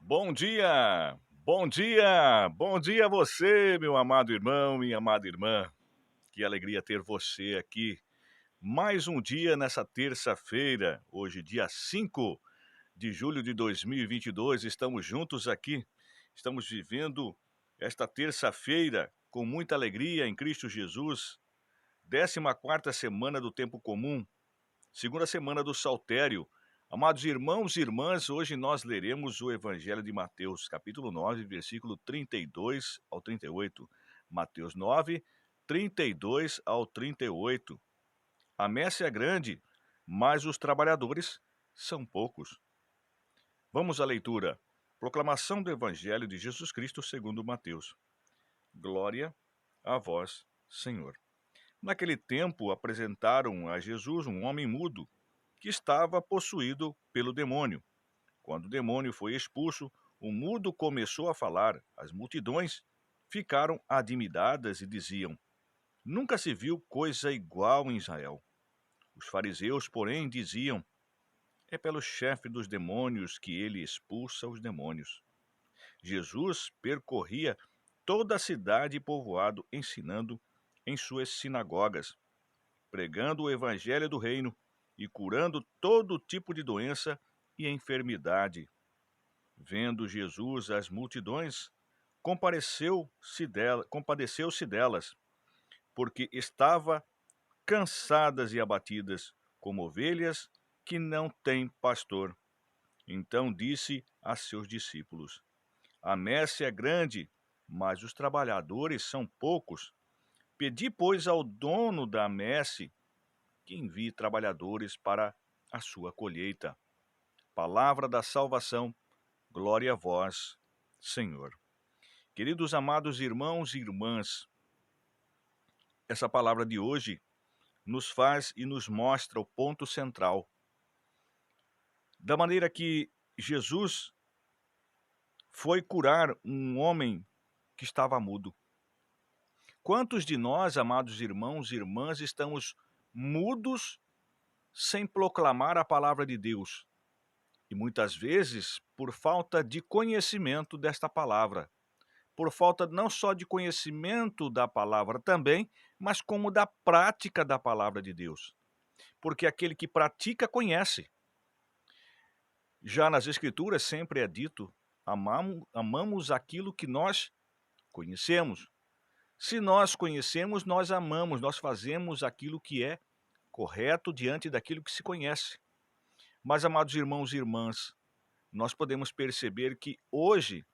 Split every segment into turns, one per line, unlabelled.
Bom dia, bom dia a você, meu amado irmão, minha amada irmã. Que alegria ter você aqui. Mais um dia nessa terça-feira, hoje, dia 5 de julho de 2022. Estamos juntos aqui, estamos vivendo esta terça-feira com muita alegria em Cristo Jesus. 14ª semana do tempo comum, segunda semana do Saltério. Amados irmãos e irmãs, hoje nós leremos o Evangelho de Mateus, capítulo 9, versículo 32 ao 38. Mateus 9, 32 ao 38. A messe é grande, mas os trabalhadores são poucos. Vamos à leitura. Proclamação do Evangelho de Jesus Cristo segundo Mateus. Glória a vós, Senhor. Naquele tempo apresentaram a Jesus um homem mudo, que estava possuído pelo demônio. Quando o demônio foi expulso, o mudo começou a falar. As multidões ficaram admiradas e diziam: Nunca se viu coisa igual em Israel. Os fariseus, porém, diziam: É pelo chefe dos demônios que ele expulsa os demônios. Jesus percorria toda a cidade e povoado, ensinando em suas sinagogas, pregando o evangelho do reino e curando todo tipo de doença e enfermidade. Vendo Jesus as multidões, compadeceu-se delas, porque estava cansadas e abatidas, como ovelhas que não têm pastor. Então disse a seus discípulos: A messe é grande, mas os trabalhadores são poucos. Pedi, pois, ao dono da messe que envie trabalhadores para a sua colheita. Palavra da salvação, glória a vós, Senhor. Queridos amados irmãos e irmãs, essa palavra de hoje nos faz e nos mostra o ponto central da maneira que Jesus foi curar um homem que estava mudo. Quantos de nós, amados irmãos e irmãs, estamos mudos sem proclamar a palavra de Deus? E muitas vezes por falta de conhecimento desta palavra, por falta não só de conhecimento da palavra também, mas como da prática da palavra de Deus. Porque aquele que pratica conhece. Já nas Escrituras sempre é dito: amamos aquilo que nós conhecemos. Se nós conhecemos, nós amamos, nós fazemos aquilo que é correto diante daquilo que se conhece. Mas, amados irmãos e irmãs, nós podemos perceber que hoje,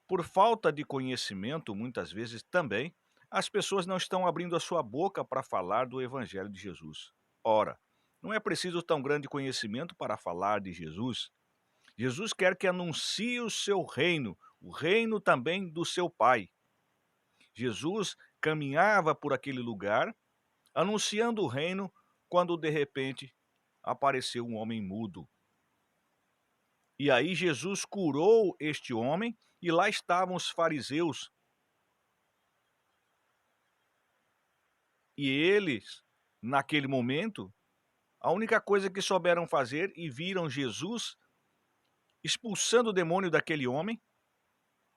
por falta de conhecimento, muitas vezes também, as pessoas não estão abrindo a sua boca para falar do Evangelho de Jesus. Ora, não é preciso tão grande conhecimento para falar de Jesus. Jesus quer que anuncie o seu reino, o reino também do seu Pai. Jesus caminhava por aquele lugar, anunciando o reino, quando de repente apareceu um homem mudo. E aí Jesus curou este homem, e lá estavam os fariseus. E eles, naquele momento, a única coisa que souberam fazer e viram Jesus expulsando o demônio daquele homem,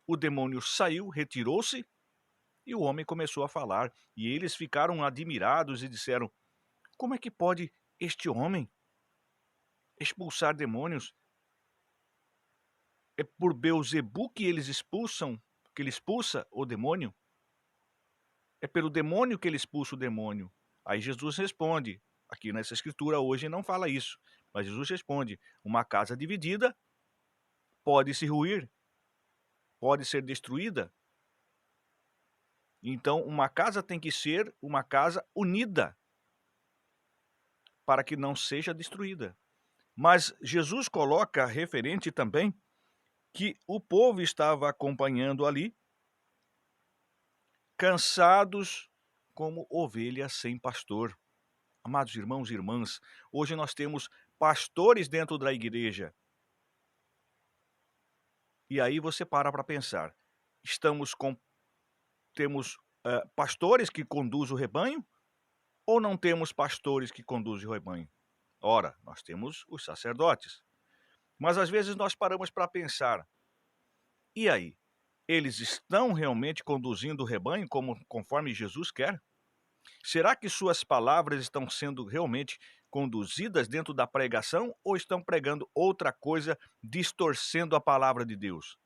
o demônio saiu, retirou-se, e o homem começou a falar. E eles ficaram admirados e disseram: Como é que pode este homem expulsar demônios? É por Beelzebu que ele expulsa o demônio? É pelo demônio que ele expulsa o demônio? Aí Jesus responde, aqui nessa escritura hoje não fala isso, mas Jesus responde: uma casa dividida pode se ruir, pode ser destruída. Então, uma casa tem que ser uma casa unida, para que não seja destruída. Mas Jesus coloca referente também que o povo estava acompanhando ali, cansados como ovelhas sem pastor. Amados irmãos e irmãs, hoje nós temos pastores dentro da igreja. E aí você para pensar, temos pastores que conduzem o rebanho, ou não temos pastores que conduzem o rebanho? Ora, nós temos os sacerdotes. Mas às vezes nós paramos para pensar, E aí? Eles estão realmente conduzindo o rebanho conforme Jesus quer? Será que suas palavras estão sendo realmente conduzidas dentro da pregação ou estão pregando outra coisa, distorcendo a palavra de Deus?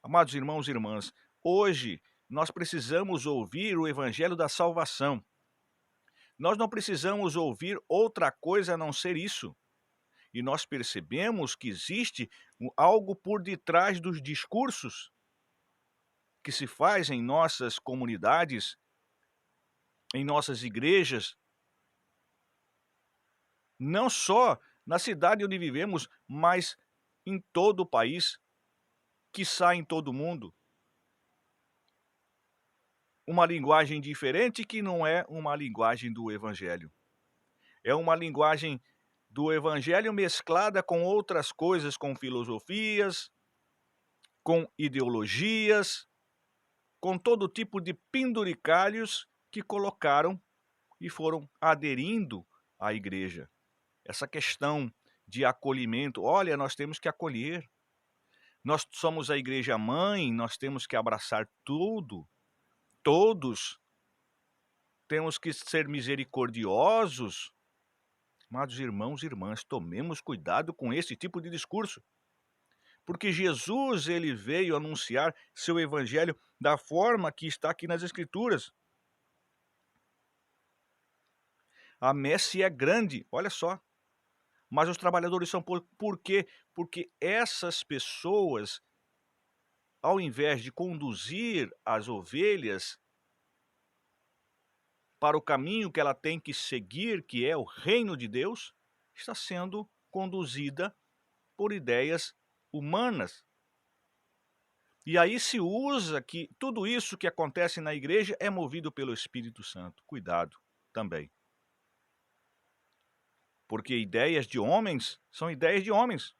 Amados irmãos e irmãs, hoje nós precisamos ouvir o evangelho da salvação. Nós não precisamos ouvir outra coisa a não ser isso. E nós percebemos que existe algo por detrás dos discursos que se faz em nossas comunidades, em nossas igrejas, não só na cidade onde vivemos, mas em todo o país, quiçá em todo o mundo. Uma linguagem diferente que não é uma linguagem do Evangelho. É uma linguagem do Evangelho mesclada com outras coisas, com filosofias, com ideologias, com todo tipo de penduricalhos que colocaram e foram aderindo à igreja. Essa questão de acolhimento, olha, nós temos que acolher. Nós somos a igreja mãe, nós temos que abraçar tudo, todos. Temos que ser misericordiosos. Amados irmãos e irmãs, tomemos cuidado com esse tipo de discurso. Porque Jesus, ele veio anunciar seu evangelho da forma que está aqui nas Escrituras. A messe é grande, olha só. Mas os trabalhadores são por quê? Porque essas pessoas, ao invés de conduzir as ovelhas para o caminho que ela tem que seguir, que é o reino de Deus, está sendo conduzida por ideias humanas. E aí se usa que tudo isso que acontece na igreja é movido pelo Espírito Santo. Cuidado também. Porque ideias de homens são ideias de homens.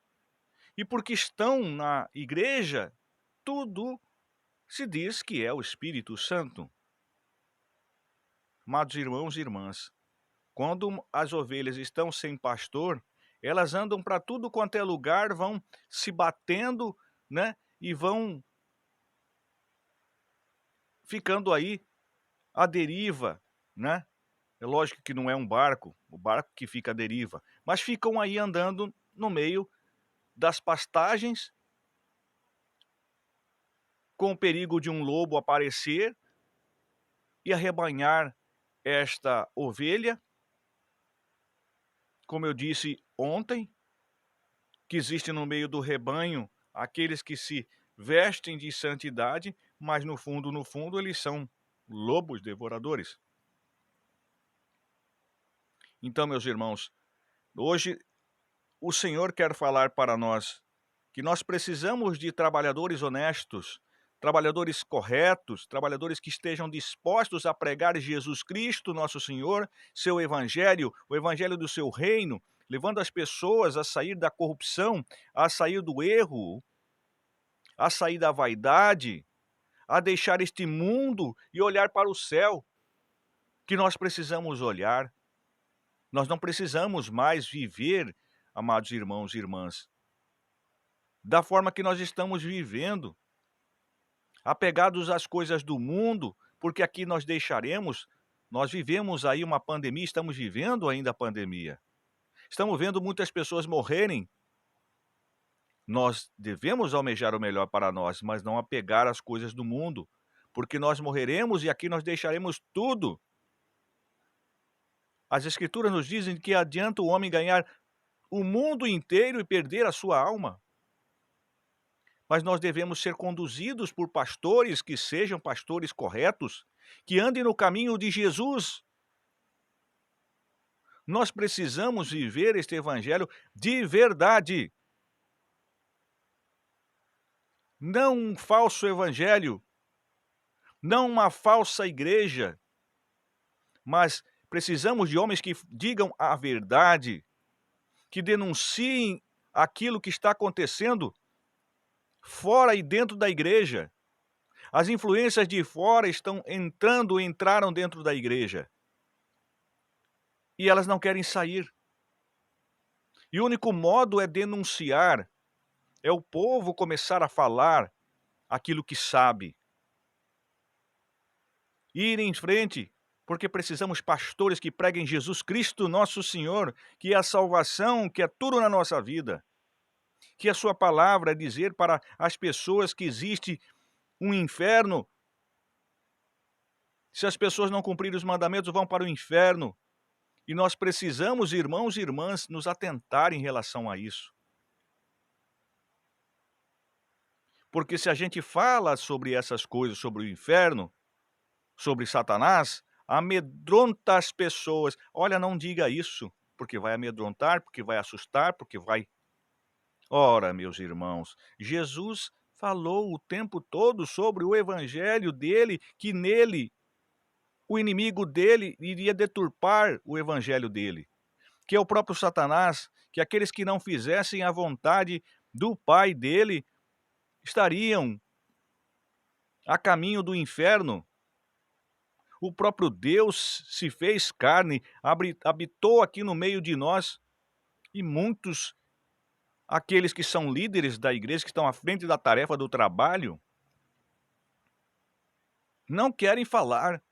E porque estão na igreja, tudo se diz que é o Espírito Santo. Amados irmãos e irmãs, quando as ovelhas estão sem pastor, elas andam para tudo quanto é lugar, vão se batendo, né? E vão ficando aí à deriva, né? É lógico que não é um barco, o barco que fica à deriva, mas ficam aí andando no meio das pastagens, com o perigo de um lobo aparecer e arrebanhar esta ovelha. Como eu disse ontem, que existe no meio do rebanho aqueles que se vestem de santidade, mas no fundo, eles são lobos devoradores. Então, meus irmãos, hoje o Senhor quer falar para nós que nós precisamos de trabalhadores honestos, trabalhadores corretos, trabalhadores que estejam dispostos a pregar Jesus Cristo, nosso Senhor, seu evangelho, o evangelho do seu reino, levando as pessoas a sair da corrupção, a sair do erro, a sair da vaidade, a deixar este mundo e olhar para o céu, que nós precisamos olhar. Nós não precisamos mais viver, amados irmãos e irmãs, da forma que nós estamos vivendo, apegados às coisas do mundo, porque aqui nós vivemos aí uma pandemia, estamos vivendo ainda a pandemia. Estamos vendo muitas pessoas morrerem. Nós devemos almejar o melhor para nós, mas não apegar às coisas do mundo, porque nós morreremos e aqui nós deixaremos tudo. As Escrituras nos dizem que adianta o homem ganhar o mundo inteiro e perder a sua alma. Mas nós devemos ser conduzidos por pastores que sejam pastores corretos, que andem no caminho de Jesus. Nós precisamos viver este evangelho de verdade. Não um falso evangelho, não uma falsa igreja, mas precisamos de homens que digam a verdade, que denunciem aquilo que está acontecendo fora e dentro da igreja. As influências de fora entraram dentro da igreja. E elas não querem sair. E o único modo é denunciar. É o povo começar a falar aquilo que sabe. Ir em frente, porque precisamos pastores que preguem Jesus Cristo, nosso Senhor, que é a salvação, que é tudo na nossa vida. Que a sua palavra é dizer para as pessoas que existe um inferno. Se as pessoas não cumprirem os mandamentos, vão para o inferno. E nós precisamos, irmãos e irmãs, nos atentar em relação a isso. Porque se a gente fala sobre essas coisas, sobre o inferno, sobre Satanás, amedronta as pessoas. Olha, não diga isso, porque vai amedrontar, porque vai assustar, porque vai. Ora, meus irmãos, Jesus falou o tempo todo sobre o evangelho dele, que nele o inimigo dele iria deturpar o evangelho dele, que é o próprio Satanás, que aqueles que não fizessem a vontade do Pai dele estariam a caminho do inferno. O próprio Deus se fez carne, habitou aqui no meio de nós, e muitos, aqueles que são líderes da igreja, que estão à frente da tarefa do trabalho, não querem falar,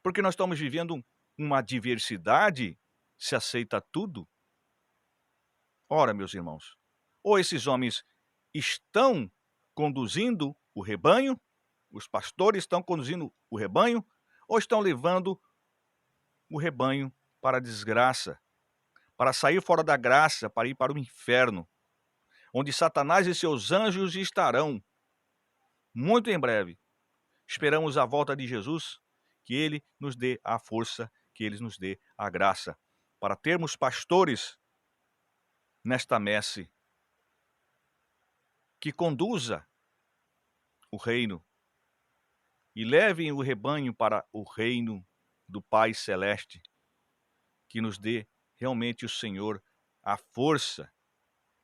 porque nós estamos vivendo uma diversidade, se aceita tudo. Ora, meus irmãos, ou esses homens estão conduzindo o rebanho, os pastores estão conduzindo o rebanho, ou estão levando o rebanho para a desgraça, para sair fora da graça, para ir para o inferno, onde Satanás e seus anjos estarão muito em breve. Esperamos a volta de Jesus, que ele nos dê a força, que ele nos dê a graça, para termos pastores nesta messe que conduza o reino e levem o rebanho para o reino do Pai Celeste, que nos dê realmente o Senhor a força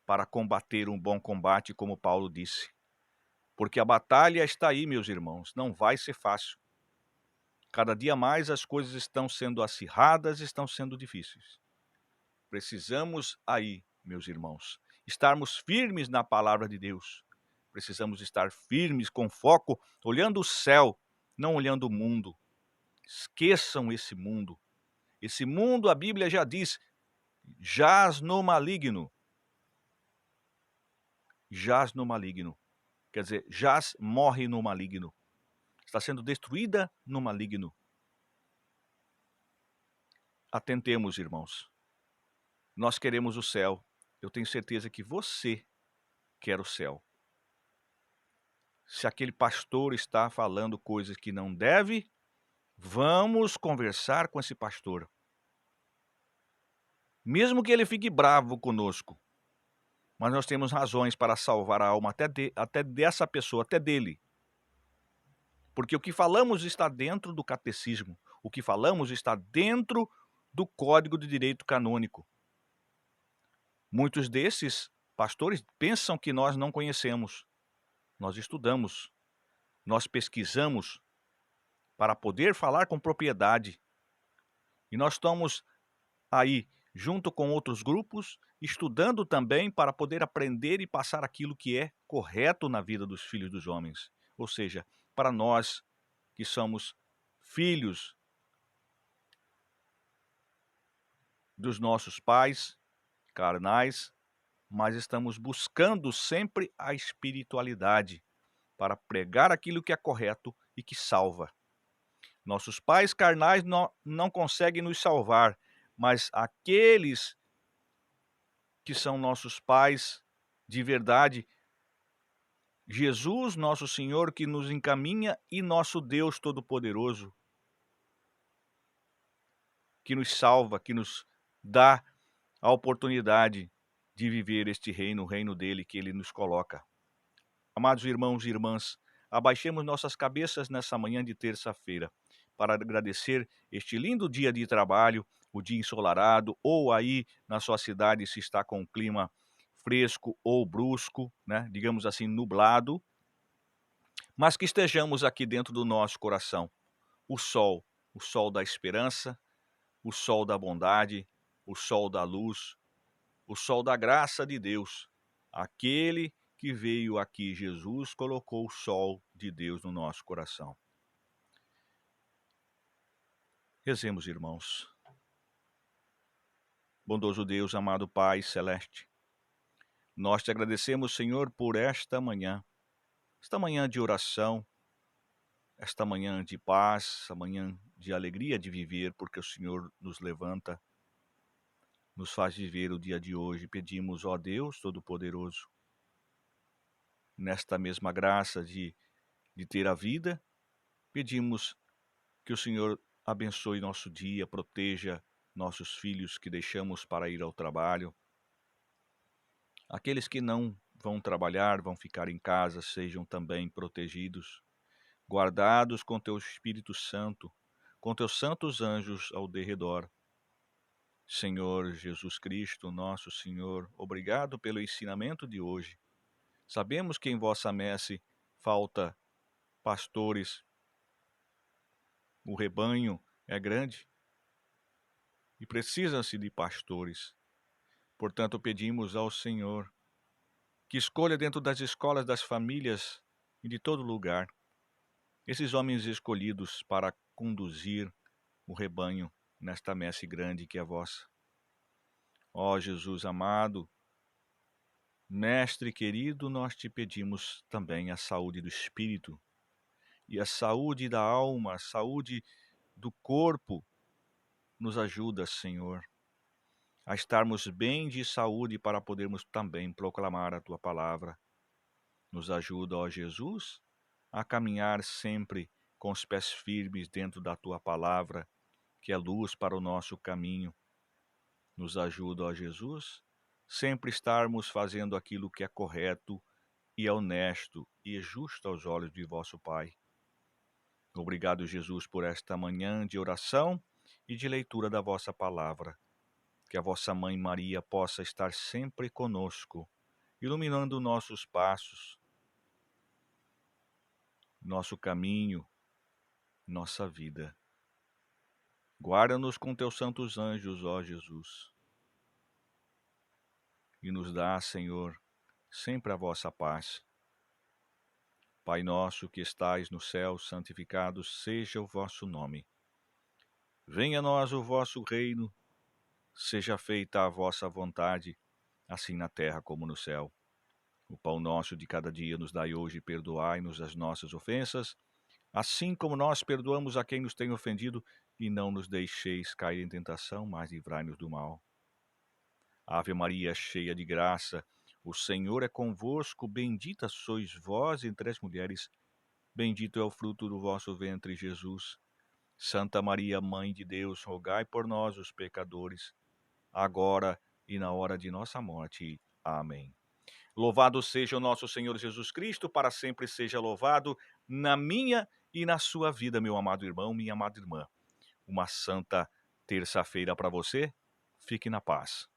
para combater um bom combate, como Paulo disse. Porque a batalha está aí, meus irmãos, não vai ser fácil. Cada dia mais as coisas estão sendo acirradas, estão sendo difíceis. Precisamos aí, meus irmãos, estarmos firmes na palavra de Deus. Precisamos estar firmes, com foco, olhando o céu, não olhando o mundo. Esqueçam esse mundo. Esse mundo, a Bíblia já diz, jaz no maligno. Jaz no maligno. Quer dizer, jaz morre no maligno. Está sendo destruída no maligno. Atentemos, irmãos. Nós queremos o céu. Eu tenho certeza que você quer o céu. Se aquele pastor está falando coisas que não deve, vamos conversar com esse pastor. Mesmo que ele fique bravo conosco, mas nós temos razões para salvar a alma até dessa pessoa, até dele. Porque o que falamos está dentro do catecismo, o que falamos está dentro do Código de Direito Canônico. Muitos desses pastores pensam que nós não conhecemos. Nós estudamos, nós pesquisamos para poder falar com propriedade. E nós estamos aí, junto com outros grupos, estudando também para poder aprender e passar aquilo que é correto na vida dos filhos dos homens. Ou seja, para nós que somos filhos dos nossos pais carnais, mas estamos buscando sempre a espiritualidade para pregar aquilo que é correto e que salva. Nossos pais carnais não conseguem nos salvar, mas aqueles que são nossos pais de verdade, Jesus, nosso Senhor, que nos encaminha, e nosso Deus Todo-Poderoso, que nos salva, que nos dá a oportunidade de viver este reino, o reino dele que ele nos coloca. Amados irmãos e irmãs, abaixemos nossas cabeças nessa manhã de terça-feira para agradecer este lindo dia de trabalho, o dia ensolarado, ou aí na sua cidade se está com um clima fresco ou brusco, né, digamos assim, nublado, mas que estejamos aqui dentro do nosso coração, o sol da esperança, o sol da bondade, o sol da luz, o sol da graça de Deus, Aquele que veio aqui, Jesus, colocou o sol de Deus no nosso coração. Rezemos, irmãos. Bondoso Deus, amado Pai celeste, nós te agradecemos, Senhor, por esta manhã de oração, esta manhã de paz, esta manhã de alegria de viver, porque o Senhor nos levanta, nos faz viver o dia de hoje. Pedimos, ó Deus Todo-Poderoso, nesta mesma graça de ter a vida, pedimos que o Senhor abençoe nosso dia, proteja nossos filhos que deixamos para ir ao trabalho. Aqueles que não vão trabalhar, vão ficar em casa, sejam também protegidos, guardados com teu Espírito Santo, com teus santos anjos ao derredor. Senhor Jesus Cristo, nosso Senhor, obrigado pelo ensinamento de hoje. Sabemos que em vossa messe falta pastores, o rebanho é grande e precisa-se de pastores. Portanto, pedimos ao Senhor que escolha dentro das escolas das famílias e de todo lugar esses homens escolhidos para conduzir o rebanho nesta messe grande que é vossa. Ó Jesus amado, Mestre querido, nós te pedimos também a saúde do espírito e a saúde da alma, a saúde do corpo. Nos ajuda, Senhor, a estarmos bem de saúde para podermos também proclamar a tua palavra. Nos ajuda, ó Jesus, a caminhar sempre com os pés firmes dentro da tua palavra, que é luz para o nosso caminho. Nos ajuda, ó Jesus, sempre estarmos fazendo aquilo que é correto e é honesto e é justo aos olhos de vosso Pai. Obrigado, Jesus, por esta manhã de oração e de leitura da vossa palavra. Que a vossa Mãe Maria possa estar sempre conosco, iluminando nossos passos, nosso caminho, nossa vida. Guarda-nos com teus santos anjos, ó Jesus, e nos dá, Senhor, sempre a vossa paz. Pai nosso que estais no céu, santificado seja o vosso nome. Venha a nós o vosso reino, seja feita a vossa vontade, assim na terra como no céu. O pão nosso de cada dia nos dai hoje e perdoai-nos as nossas ofensas, assim como nós perdoamos a quem nos tem ofendido, e não nos deixeis cair em tentação, mas livrai-nos do mal. Ave Maria, cheia de graça, o Senhor é convosco, bendita sois vós entre as mulheres, bendito é o fruto do vosso ventre, Jesus. Santa Maria, Mãe de Deus, rogai por nós, os pecadores, agora e na hora de nossa morte. Amém. Louvado seja o nosso Senhor Jesus Cristo, para sempre seja louvado na minha e na sua vida, meu amado irmão, minha amada irmã. Uma santa terça-feira para você. Fique na paz.